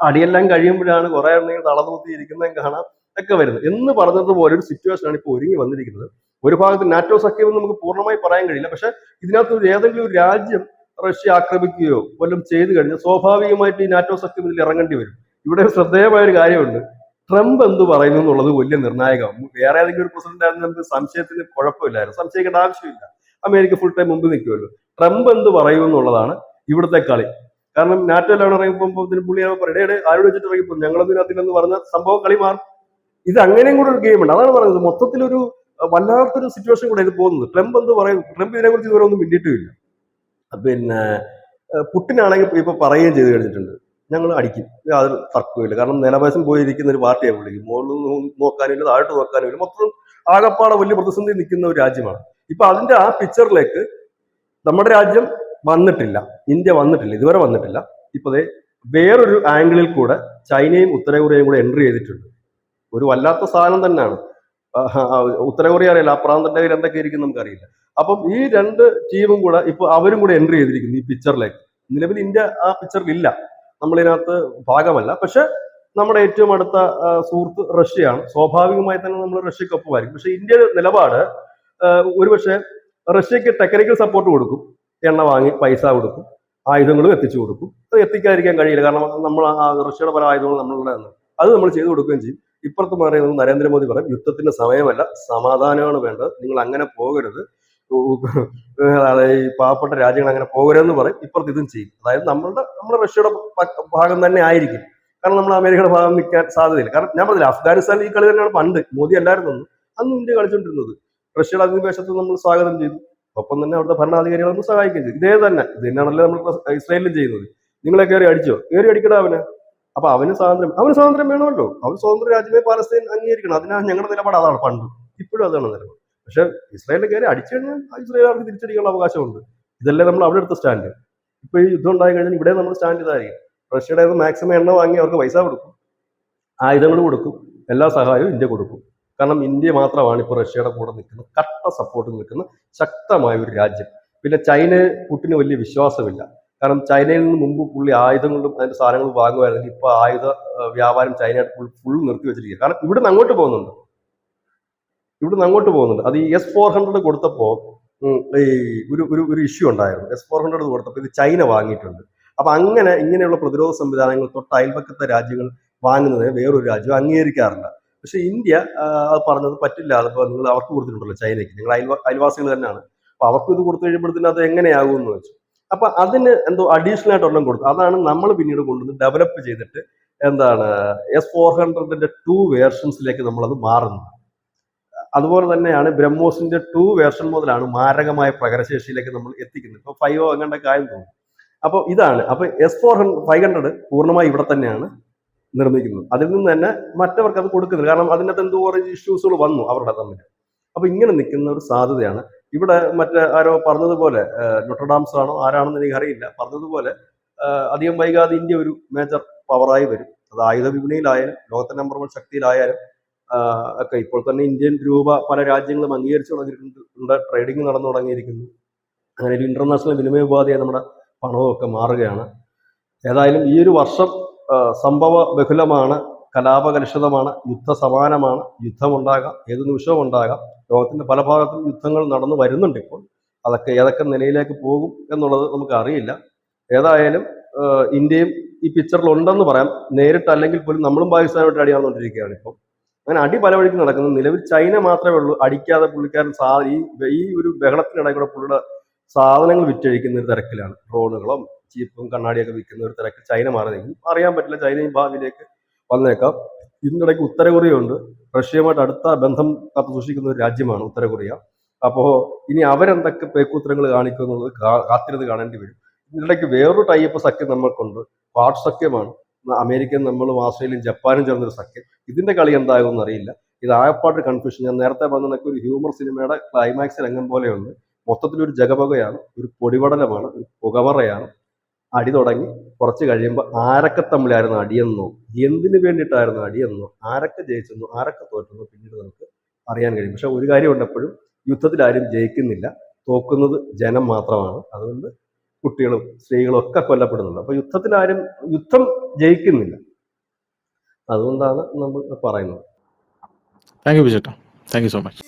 അടിയെല്ലാം കഴിയുമ്പോഴാണ് കുറെ എണ്ണം തളർന്നുത്തി ഇരിക്കുന്നതും കാണാം ഒക്കെ വരുന്നത്. എന്ന് പറഞ്ഞതുപോലെ ഒരു സിറ്റുവേഷൻ ആണ് ഇപ്പോൾ ഒരുങ്ങി വന്നിരിക്കുന്നത്. ഒരു ഭാഗത്ത് നാറ്റോ സഖ്യം നമുക്ക് പൂർണ്ണമായി പറയാൻ കഴിയില്ല. പക്ഷെ ഇതിനകത്ത് ഏതെങ്കിലും ഒരു രാജ്യം റഷ്യ ആക്രമിക്കുകയോ വല്ലതും ചെയ്തു കഴിഞ്ഞാൽ സ്വാഭാവികമായിട്ട് ഈ നാറ്റോ സഖ്യം ഇതിൽ ഇറങ്ങേണ്ടി വരും. ഇവിടെ ഒരു ശ്രദ്ധേയമായ ഒരു കാര്യമുണ്ട്. ട്രംപ് എന്ത് പറയുന്നു എന്നുള്ളത് വലിയ നിർണായകമാണ്. വേറെ ഏതെങ്കിലും ഒരു പ്രസിഡന്റ് ആയിരുന്നു നമുക്ക് സംശയത്തിന് കുഴപ്പമില്ലായിരുന്നു, സംശയിക്കേണ്ട ആവശ്യമില്ല. അമേരിക്ക ഫുൾ ടൈം മുമ്പ് നിൽക്കുമല്ലോ. ട്രംപ് എന്ത് പറയും എന്നുള്ളതാണ് ഇവിടുത്തെ കളി. കാരണം നാറ്റോ എല്ലാം ഇറങ്ങിപ്പോകുമ്പോൾ ഇതിന് പുള്ളി പറയടേ ആരോട് വെച്ചിട്ട് ഇറങ്ങിപ്പോ ഞങ്ങളൊന്നും അതിലെന്ന് പറഞ്ഞ സംഭവം കളി മാറും. ഇത് അങ്ങനെയും കൂടെ ഒരു ഗെയിമുണ്ട്. അതാണ് പറയുന്നത്, മൊത്തത്തിലൊരു വല്ലാത്തൊരു സിറ്റുവേഷൻ കൂടെ ഇത് പോകുന്നത്. ട്രംപ് എന്ത് പറയും? ട്രംപ് ഇതിനെക്കുറിച്ച് ഇതുവരെ ഒന്നും മിണ്ടിയിട്ടുമില്ല. പിന്നെ പുട്ടിനാണെങ്കിൽ ഇപ്പൊ പറയുകയും ചെയ്ത് കഴിഞ്ഞിട്ടുണ്ട്, ഞങ്ങൾ അടിക്കും, യാതൊരു തർക്കമില്ല. കാരണം നിലവാസം പോയിരിക്കുന്ന ഒരു പാർട്ടിയാണ് പുള്ളിക്ക്. മുകളിൽ നോക്കാനില്ല, താഴോട്ട് നോക്കാനുമില്ല, മൊത്തം ആകപ്പാടെ വലിയ പ്രതിസന്ധി നിൽക്കുന്ന ഒരു രാജ്യമാണ്. ഇപ്പൊ അതിന്റെ ആ പിക്ചറിലേക്ക് നമ്മുടെ രാജ്യം വന്നിട്ടില്ല, ഇന്ത്യ വന്നിട്ടില്ല, ഇതുവരെ വന്നിട്ടില്ല. ഇപ്പൊ വേറൊരു ആംഗിളിൽ കൂടെ ചൈനയും ഉത്തര കൊറിയയും കൂടെ എൻട്രി ചെയ്തിട്ടുണ്ട്. ഒരു വല്ലാത്ത സാധനം തന്നെയാണ്. ഉത്തര കൊറിയ അറിയില്ല, ആ പ്രാന്തന്റെ കയ്യിൽ എന്തൊക്കെ ഇരിക്കും നമുക്കറിയില്ല. അപ്പം ഈ രണ്ട് ടീമും കൂടെ ഇപ്പൊ അവരും കൂടെ എൻട്രി ചെയ്തിരിക്കുന്നു ഈ പിക്ചറിലേക്ക്. നിലവിൽ ഇന്ത്യ ആ പിക്ചറിൽ ഇല്ല, നമ്മളിതിനകത്ത് ഭാഗമല്ല. പക്ഷെ നമ്മുടെ ഏറ്റവും അടുത്ത സുഹൃത്ത് റഷ്യയാണ്. സ്വാഭാവികമായി തന്നെ നമ്മൾ റഷ്യക്കൊപ്പമായിരിക്കും. പക്ഷെ ഇന്ത്യയുടെ നിലപാട് ഒരുപക്ഷെ റഷ്യക്ക് ടെക്നിക്കൽ സപ്പോർട്ട് കൊടുക്കും, എണ്ണ വാങ്ങി പൈസ കൊടുക്കും, ആയുധങ്ങളും എത്തിച്ചു കൊടുക്കും. അത് എത്തിക്കാതിരിക്കാൻ കഴിയില്ല, കാരണം നമ്മൾ റഷ്യയുടെ പല ആയുധങ്ങളും നമ്മളുടെ അത് നമ്മൾ ചെയ്തു കൊടുക്കുകയും ചെയ്യും. ഇപ്പുറത്ത് പറയുന്നത് നരേന്ദ്രമോദി പറയും, യുദ്ധത്തിന്റെ സമയമല്ല, സമാധാനമാണ് വേണ്ടത്, നിങ്ങൾ അങ്ങനെ പോകരുത്, ഈ പാവപ്പെട്ട രാജ്യങ്ങൾ അങ്ങനെ പോകരുതെന്ന് പറയും. ഇപ്പുറത്ത് ഇതും ചെയ്യും. അതായത് നമ്മുടെ റഷ്യയുടെ ഭാഗം തന്നെ ആയിരിക്കും. കാരണം നമ്മൾ അമേരിക്കയുടെ ഭാഗം നിൽക്കാൻ സാധ്യതയില്ല. കാരണം ഞാൻ പറഞ്ഞില്ല, അഫ്ഗാനിസ്ഥാനിൽ ഈ കളി തന്നെയാണ് പണ്ട്, മോദി അല്ലായിരുന്നു അന്ന് ഇന്ത്യ കളിച്ചുകൊണ്ടിരുന്നത്. റഷ്യയുടെ അധിനിവേശത്തെ നമ്മൾ സ്വാഗതം ചെയ്തു, ഒപ്പം തന്നെ അവിടുത്തെ ഭരണാധികാരികളെ നമ്മൾ സഹായിക്കുകയും ചെയ്തു. ഇത് തന്നെയാണല്ലോ നമ്മൾ ഇസ്രായേലിലും ചെയ്യുന്നത്. നിങ്ങളെ കയറി അടിച്ചോ? കയറി അടിക്കടാ അവന്. അപ്പൊ അവന് സ്വാതന്ത്ര്യം വേണമല്ലോ. അവൻ സ്വതന്ത്ര രാജ്യമായി പാലസ്തീൻ അംഗീകരിക്കണം. അതിനാണ് ഞങ്ങളുടെ നിലപാട്, അതാണ് പണ്ട്, ഇപ്പോഴും അതാണ് നിലപാട്. പക്ഷെ ഇസ്രായേലിൽ കയറി അടിച്ചു കഴിഞ്ഞാൽ ഇസ്രായേലുകാർക്ക് തിരിച്ചടിക്കാനുള്ള അവകാശമുണ്ട്. ഇതല്ലേ നമ്മൾ അവിടെ എടുത്ത സ്റ്റാൻഡ്. ഇപ്പൊ ഈ യുദ്ധം ഉണ്ടായി കഴിഞ്ഞാൽ ഇവിടെ നമ്മൾ സ്റ്റാൻഡ് ഇതായിരിക്കും. റഷ്യയുടെ മാക്സിമം എണ്ണ വാങ്ങി അവർക്ക് പൈസ കൊടുക്കും, ആയുധങ്ങൾ കൊടുക്കും, എല്ലാ സഹായവും ഇന്ത്യ കൊടുക്കും. കാരണം ഇന്ത്യ മാത്രമാണ് ഇപ്പോൾ റഷ്യയുടെ കൂടെ നിൽക്കുന്ന, കട്ട സപ്പോർട്ട് നിൽക്കുന്ന ശക്തമായ ഒരു രാജ്യം. പിന്നെ ചൈന പുട്ടിന് വലിയ വിശ്വാസമില്ല. കാരണം ചൈനയിൽ നിന്ന് മുമ്പ് പുള്ളി ആയുധങ്ങളും അതിന്റെ സാധനങ്ങളും വാങ്ങുമായിരുന്നെങ്കിൽ ഇപ്പൊ ആയുധ വ്യാപാരം ചൈനയായിട്ട് ഫുൾ നിർത്തി വെച്ചിരിക്കുക. കാരണം ഇവിടുന്ന് അങ്ങോട്ട് പോകുന്നുണ്ട്. അത് ഈ S-400 കൊടുത്തപ്പോ ഈ ഒരു ഇഷ്യൂ ഉണ്ടായിരുന്നു. S-400 കൊടുത്തപ്പോൾ ഇത് ചൈന വാങ്ങിയിട്ടുണ്ട്. അപ്പൊ ഇങ്ങനെയുള്ള പ്രതിരോധ സംവിധാനങ്ങൾ തൊട്ട് അയൽപക്കത്തെ രാജ്യങ്ങൾ വാങ്ങുന്നതിന് വേറൊരു രാജ്യം അംഗീകരിക്കാറില്ല. പക്ഷെ ഇന്ത്യ അത് പറഞ്ഞത് പറ്റില്ല, അതിപ്പോ നിങ്ങൾ അവർക്ക് കൊടുത്തിട്ടുണ്ടല്ലോ ചൈനയ്ക്ക്, നിങ്ങൾ അയൽവാസികൾ തന്നെയാണ്, അപ്പൊ അവർക്ക് ഇത് കൊടുത്തു കഴിയുമ്പോഴത്തേനും അത് എങ്ങനെയാകും എന്ന് വെച്ചു. അപ്പൊ അതിന് എന്തോ അഡീഷണൽ ആയിട്ട് ഒരെണ്ണം കൊടുത്തു. അതാണ് നമ്മൾ പിന്നീട് കൊണ്ടുവന്ന് ഡെവലപ്പ് ചെയ്തിട്ട് S-400 2 വേർഷൻസിലേക്ക് നമ്മളത് മാറുന്നത്. അതുപോലെ തന്നെയാണ് ബ്രഹ്മോസിന്റെ 2 വേർഷൻ മുതലാണ് മാരകമായ പ്രകടനശേഷിയിലേക്ക് നമ്മൾ എത്തിക്കുന്നത്. ഇപ്പൊ 5 അങ്ങനെയൊക്കെ ആയെന്ന് തോന്നുന്നു. അപ്പൊ ഇതാണ്. അപ്പൊ S-500 പൂർണ്ണമായി ഇവിടെ തന്നെയാണ് നിർമ്മിക്കുന്നത്. അതിൽ നിന്ന് തന്നെ മറ്റവർക്ക് അത് കൊടുക്കുന്നത്. കാരണം അതിനകത്ത് എന്തോ കുറേ ഇഷ്യൂസുകൾ വന്നു അവരുടെ തമ്മിൽ. അപ്പൊ ഇങ്ങനെ നിൽക്കുന്ന ഒരു സാധ്യതയാണ് ഇവിടെ. മറ്റേ ആരോ പറഞ്ഞതുപോലെ, നോട്ടർഡാംസ് ആണോ ആരാണെന്ന് എനിക്ക് അറിയില്ല, പറഞ്ഞതുപോലെ അധികം വൈകാതെ ഇന്ത്യ ഒരു മേജർ പവറായി വരും. അത് ആയുധ വിപണിയിലായാലും ലോകത്തെ നമ്പർ 1 ശക്തിയിലായാലും ഒക്കെ. ഇപ്പോൾ തന്നെ ഇന്ത്യൻ രൂപ പല രാജ്യങ്ങളും അംഗീകരിച്ചു തുടങ്ങിയിട്ടുണ്ട്, ട്രേഡിംഗ് നടന്നു തുടങ്ങിയിരിക്കുന്നു. അങ്ങനെ ഒരു ഇന്റർനാഷണൽ വിനിമയ ഉപാധിയായി നമ്മുടെ പണവും ഒക്കെ മാറുകയാണ്. ഏതായാലും ഈ ഒരു വർഷം സംഭവ ബഹുലമാണ്, കലാപകലുഷിതമാണ്, യുദ്ധസമാനമാണ്. യുദ്ധമുണ്ടാകാം, ഏത് നിമിഷവും ഉണ്ടാകാം. ലോകത്തിന്റെ പല ഭാഗത്തും യുദ്ധങ്ങൾ നടന്നു വരുന്നുണ്ട് ഇപ്പോൾ. അതൊക്കെ ഏതൊക്കെ നിലയിലേക്ക് പോകും എന്നുള്ളത് നമുക്ക് അറിയില്ല. ഏതായാലും ഇന്ത്യയും ഈ പിക്ചറിൽ ഉണ്ടെന്ന് പറയാം. നേരിട്ടല്ലെങ്കിൽ പോലും നമ്മളും പാകിസ്ഥാനായിട്ട് അടിയാവുന്നോണ്ടിരിക്കുകയാണ് ഇപ്പോൾ. അങ്ങനെ അടി പല വഴിക്ക് നടക്കുന്നത്. നിലവിൽ ചൈന മാത്രമേ ഉള്ളൂ അടിക്കാതെ. പുള്ളിക്കാരൻ ഈ ഒരു ബഹളത്തിനിടയിൽ കൂടെ പുള്ളിയുടെ സാധനങ്ങൾ വിറ്റഴിക്കുന്ന ഒരു തിരക്കിലാണ്. ഡ്രോണുകളും ചീപ്പും കണ്ണാടിയൊക്കെ വിൽക്കുന്ന ഒരു തിരക്ക് ചൈന മാറി നിൽക്കും. അറിയാൻ പറ്റില്ല, ചൈനയും ഭാവിയിലേക്ക് വന്നേക്കാം. ഇതിനിടയ്ക്ക് ഉത്തര കൊറിയ ഉണ്ട്. റഷ്യയുമായിട്ട് അടുത്ത ബന്ധം കാത്തു സൂക്ഷിക്കുന്ന ഒരു രാജ്യമാണ് ഉത്തര കൊറിയ. അപ്പോ ഇനി അവരെന്തൊക്കെ പേക്കൂത്തരങ്ങൾ കാണിക്കും എന്നുള്ളത് കാത്തിരുന്ന് കാണേണ്ടി വരും. ഇതിനിടയ്ക്ക് വേറൊരു ടൈപ്പ് സഖ്യം നമ്മൾക്കുണ്ട്, ക്വാഡ് സഖ്യമാണ്. അമേരിക്കയും നമ്മളും ഓസ്ട്രേലിയയും ജപ്പാനും ചേർന്നൊരു സഖ്യം. ഇതിന്റെ കളി എന്താകുമെന്ന് അറിയില്ല. ഇത് ആകപ്പാട് കൺഫ്യൂഷൻ. ഞാൻ നേരത്തെ പറഞ്ഞതൊക്കെ ഒരു ഹ്യൂമർ സിനിമയുടെ ക്ലൈമാക്സ് രംഗം പോലെയുണ്ട്. മൊത്തത്തിലൊരു ജഗപുകയാണ്, ഒരു പൊടിപടലമാണ്, ഒരു പുകമറയാണ്. അടി തുടങ്ങി കുറച്ച് കഴിയുമ്പോൾ ആരൊക്കെ തമ്മിലായിരുന്നു അടിയെന്നോ, എന്തിനു വേണ്ടിയിട്ടായിരുന്നു അടിയെന്നോ, ആരൊക്കെ ജയിച്ചെന്നോ ആരൊക്കെ തോറ്റെന്നോ പിന്നീട് നമുക്ക് അറിയാൻ കഴിയും. പക്ഷെ ഒരു കാര്യമുണ്ട്, എപ്പോഴും യുദ്ധത്തിൽ ആരും ജയിക്കുന്നില്ല, തോക്കുന്നത് ജനം മാത്രമാണ്. അതുകൊണ്ട് കുട്ടികളും സ്ത്രീകളും ഒക്കെ കൊല്ലപ്പെടുന്നുണ്ട്. അപ്പൊ യുദ്ധം ജയിക്കുന്നില്ല. അതുകൊണ്ടാണ് നമ്മൾ പറയുന്നത്. താങ്ക് യു ബിജേട്ടാ. Thank you so much.